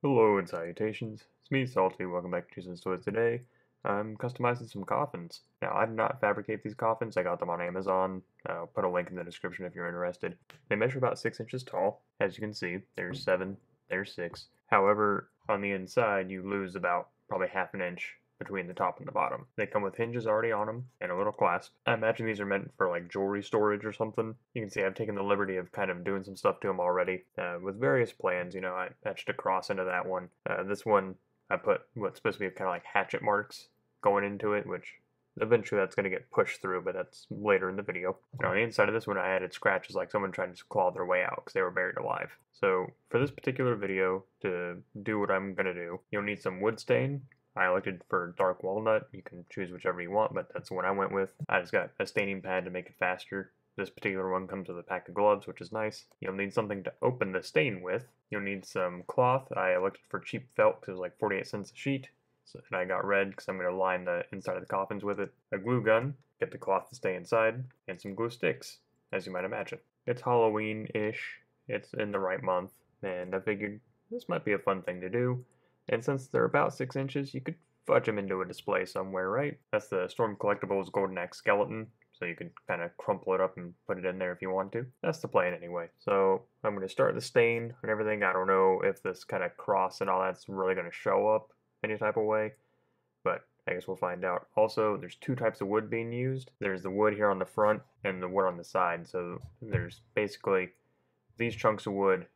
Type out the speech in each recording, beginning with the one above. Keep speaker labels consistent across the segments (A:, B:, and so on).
A: Hello and salutations, it's me Salty, welcome back to Jason's Toys. Today I'm customizing some coffins. Now I did not fabricate these coffins, I got them on Amazon. I'll put a link in the description if you're interested. They measure about 6 inches tall. As you can see, there's 7, there's 6. However, on the inside you lose about probably half an inch between the top and the bottom. They come with hinges already on them and a little clasp. I imagine these are meant for like jewelry storage or something. You can see I've taken the liberty of kind of doing some stuff to them already with various plans. You know, I etched a cross into that one. This one I put what's supposed to be kind of like hatchet marks going into it, which eventually that's going to get pushed through, but that's later in the video. And on the inside of this one, I added scratches like someone trying to claw their way out because they were buried alive. So for this particular video, to do what I'm going to do, you'll need some wood stain. I elected for dark walnut. You can choose whichever you want, but that's the one I went with. I just got a staining pad to make it faster. This particular one comes with a pack of gloves, which is nice. You'll need something to open the stain with. You'll need some cloth. I elected for cheap felt because it was like 48 cents a sheet. So, and I got red because I'm going to line the inside of the coffins with it. A glue gun, get the cloth to stay inside, and some glue sticks, as you might imagine. It's Halloween-ish. It's in the right month, and I figured this might be a fun thing to do. And since they're about 6 inches, you could fudge them into a display somewhere, right? That's the Storm Collectibles Golden Axe skeleton, so you could kind of crumple it up and put it in there if you want to. That's the plan anyway. So I'm going to start the stain and everything. I don't know if this kind of cross and all that's really going to show up any type of way, but I guess we'll find out. Also, there's 2 types of wood being used. There's the wood here on the front and the wood on the side. So there's basically these chunks of wood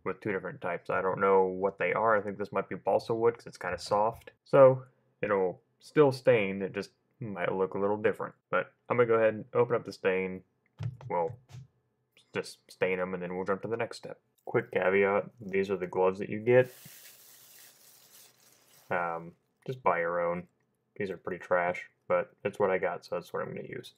A: with 2 different types. I don't know what they are. I think this might be balsa wood because it's kind of soft. So it'll still stain. It just might look a little different. But I'm going to go ahead and open up the stain. Well, just stain them and then we'll jump to the next step. Quick caveat, these are the gloves that you get. Just buy your own. These are pretty trash, but it's what I got, so that's what I'm going to use.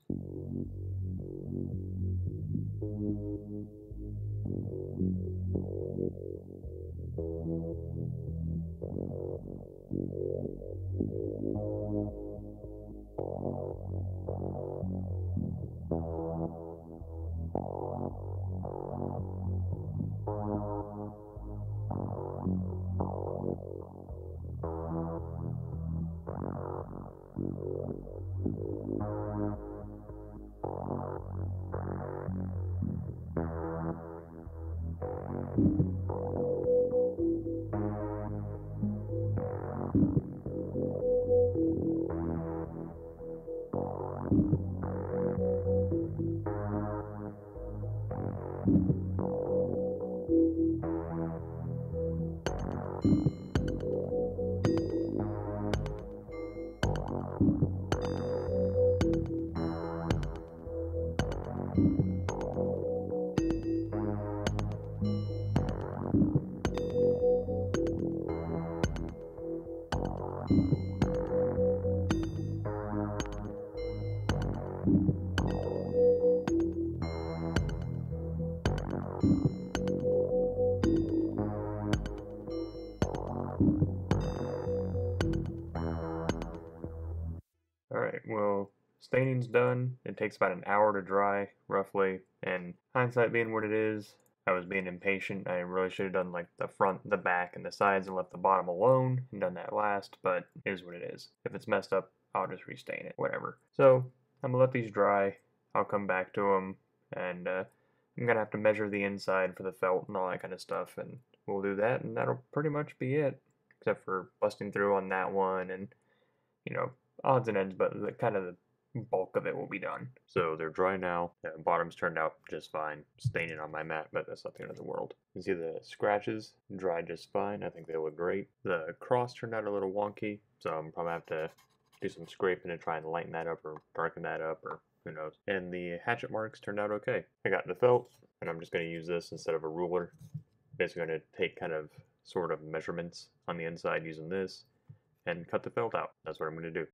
A: Alright, well, staining's done. It takes about an hour to dry, roughly, and hindsight being what it is, I was being impatient. I really should have done like the front, the back, and the sides and left the bottom alone and done that last, but it is what it is. If it's messed up, I'll just restain it, whatever. So, I'm gonna let these dry. I'll come back to them, and I'm gonna have to measure the inside for the felt and all that kind of stuff, and we'll do that, and that'll pretty much be it, except for busting through on that one and, you know, odds and ends, but the kind of the bulk of it will be done. So they're dry now. The bottoms turned out just fine. Staining on my mat, but that's not the end of the world. You can see the scratches dried just fine. I think they look great. The cross turned out a little wonky, so I'm probably have to do some scraping to try and lighten that up or darken that up or who knows. And the hatchet marks turned out okay. I got the felt, and I'm just going to use this instead of a ruler. Basically going to take kind of sort of measurements on the inside using this and cut the felt out. That's what I'm going to do.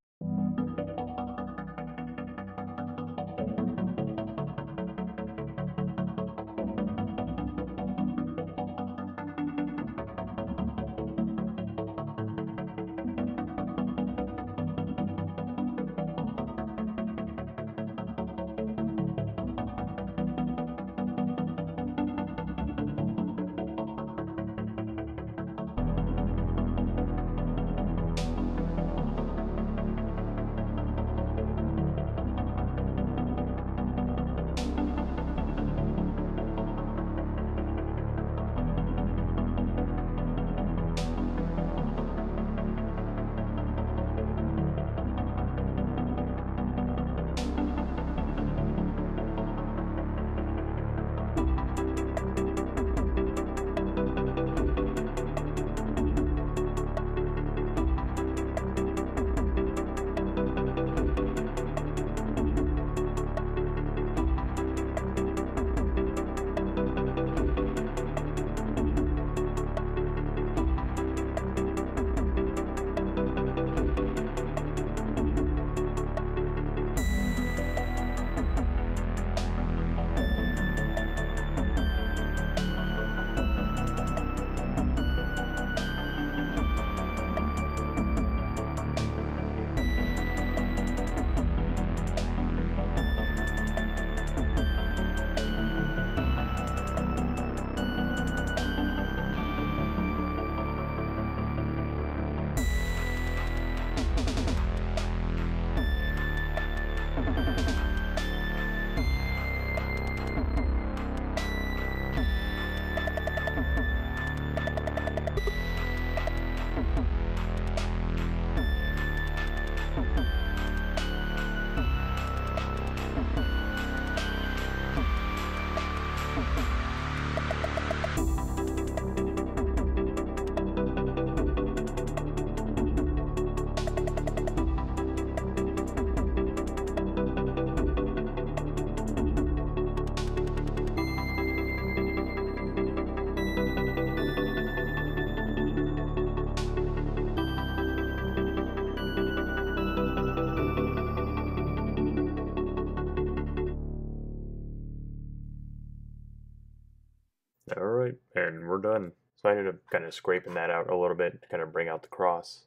A: And we're done. So I ended up kind of scraping that out a little bit to kind of bring out the cross.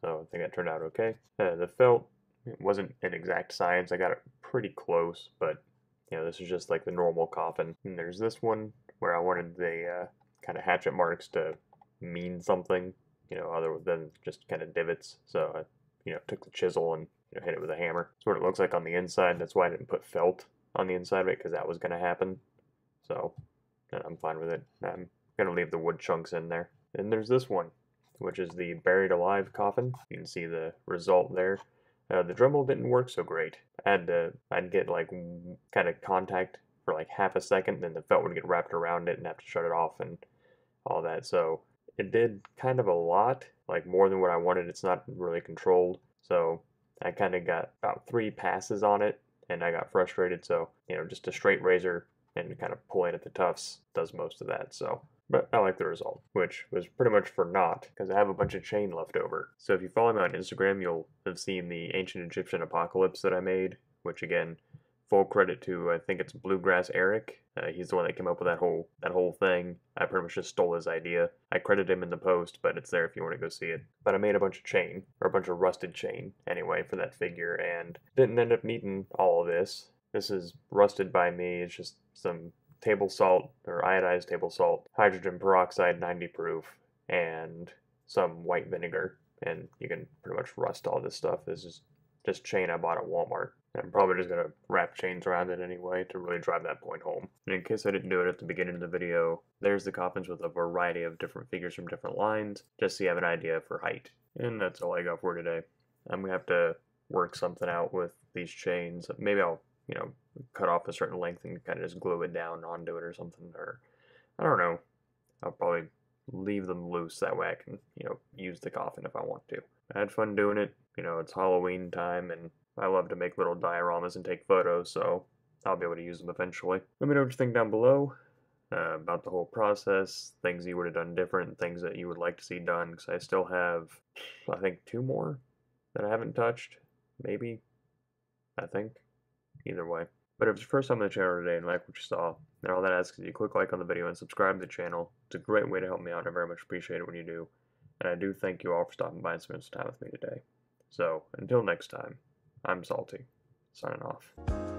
A: So I think that turned out okay. The felt, it wasn't an exact science. I got it pretty close, but this is just like the normal coffin. And there's this one where I wanted the kind of hatchet marks to mean something, other than just kind of divots. So I, took the chisel and hit it with a hammer. That's what it looks like on the inside. That's why I didn't put felt on the inside of it, because that was going to happen. So I'm fine with it. I'm going to leave the wood chunks in there. And there's this one, which is the buried alive coffin. You can see the result there. The Dremel didn't work so great. I'd get like kind of contact for like half a second, then the felt would get wrapped around it and have to shut it off and all that. So it did kind of a lot, like more than what I wanted. It's not really controlled. So I kind of got about 3 passes on it and I got frustrated. So, just a straight razor and kind of pulling at the tufts does most of that. So, but I like the result, which was pretty much for naught because I have a bunch of chain left over. So if you follow me on Instagram, you'll have seen the ancient Egyptian apocalypse that I made, which again, full credit to, I think it's Bluegrass Eric. He's the one that came up with that whole thing. I pretty much just stole his idea. I credit him in the post, but it's there if you want to go see it. But I made a bunch of chain, or a bunch of rusted chain anyway, for that figure, and didn't end up needing all of this. This is rusted by me. It's just some table salt, or iodized table salt, hydrogen peroxide 90 proof, and some white vinegar. And you can pretty much rust all this stuff. This is just chain I bought at Walmart. I'm probably just going to wrap chains around it anyway to really drive that point home. And in case I didn't do it at the beginning of the video, there's the coffins with a variety of different figures from different lines, just so you have an idea for height. And that's all I got for today. I'm going to have to work something out with these chains. Maybe I'll, cut off a certain length and kind of just glue it down onto it or something. Or, I don't know. I'll probably leave them loose. That way I can, use the coffin if I want to. I had fun doing it. It's Halloween time and I love to make little dioramas and take photos, so I'll be able to use them eventually. Let me know what you think down below about the whole process, things you would have done different, things that you would like to see done, because I still have, I think, 2 more that I haven't touched. Maybe. I think. Either way. But if it's your first time on the channel today and like what you saw, then all that asks is you click like on the video and subscribe to the channel. It's a great way to help me out, and I very much appreciate it when you do. And I do thank you all for stopping by and spending some time with me today. So, until next time, I'm Salty, signing off.